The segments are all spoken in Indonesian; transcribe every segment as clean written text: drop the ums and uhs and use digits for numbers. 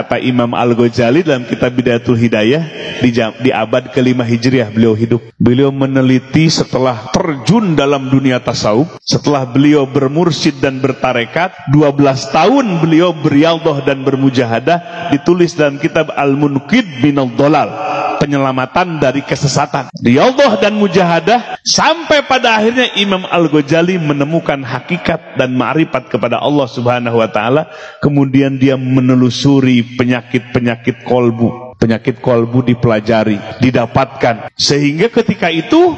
kata Imam Al-Ghazali dalam kitab Bidayatul Hidayah di abad ke-5 Hijriah beliau hidup. Beliau meneliti setelah terjun dalam dunia tasawuf, setelah beliau bermursyid dan bertarekat, 12 tahun beliau beriadah dan bermujahadah, ditulis dalam kitab Al-Munqidh minadh dhalal, penyelamatan dari kesesatan. Riyadhah dan mujahadah sampai pada akhirnya Imam Al-Ghazali menemukan hakikat dan ma'rifat kepada Allah Subhanahu wa taala. Kemudian dia menelusuri penyakit-penyakit kolbu. Penyakit kolbu dipelajari, didapatkan. Sehingga ketika itu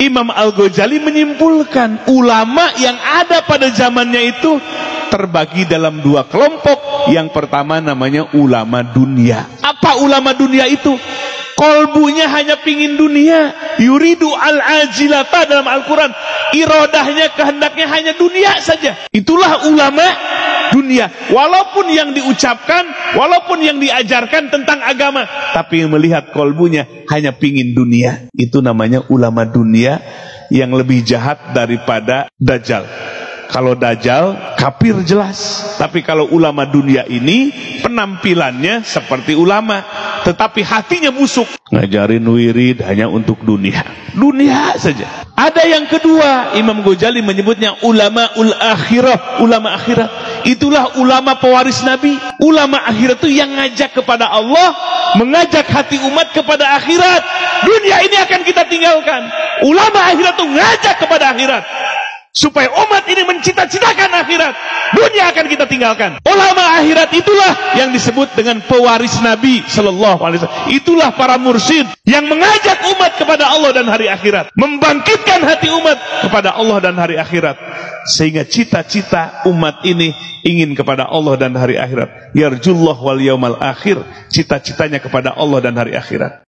Imam Al-Ghazali menyimpulkan ulama yang ada pada zamannya itu terbagi dalam 2 kelompok. Yang pertama namanya ulama dunia. Apa ulama dunia itu? Kolbunya hanya pingin dunia, yuridu al-ajilata dalam Al-Quran, irodahnya, kehendaknya hanya dunia saja. Itulah ulama dunia. Walaupun yang diucapkan, walaupun yang diajarkan tentang agama, tapi melihat kolbunya hanya pingin dunia. Itu namanya ulama dunia, yang lebih jahat daripada Dajjal. Kalau Dajjal kafir jelas, tapi kalau ulama dunia ini penampilannya seperti ulama, tetapi hatinya busuk, ngajarin wirid hanya untuk dunia saja. Ada yang kedua, Imam Ghazali menyebutnya ulamaul akhirah, ulama akhirat. Itulah ulama pewaris Nabi. Ulama akhirat itu yang ngajak kepada Allah, mengajak hati umat kepada akhirat. Dunia ini akan kita tinggalkan. Ulama akhirat itu ngajak kepada akhirat, supaya umat ini mencita-citakan akhirat. Dunia akan kita tinggalkan. Ulama akhirat itulah yang disebut dengan pewaris Nabi Sallallahu Alaihi Wasallam. Itulah para mursyid yang mengajak umat kepada Allah dan hari akhirat, membangkitkan hati umat kepada Allah dan hari akhirat, sehingga cita-cita umat ini ingin kepada Allah dan hari akhirat. Yarjullah wal yaumal akhir, cita-citanya kepada Allah dan hari akhirat.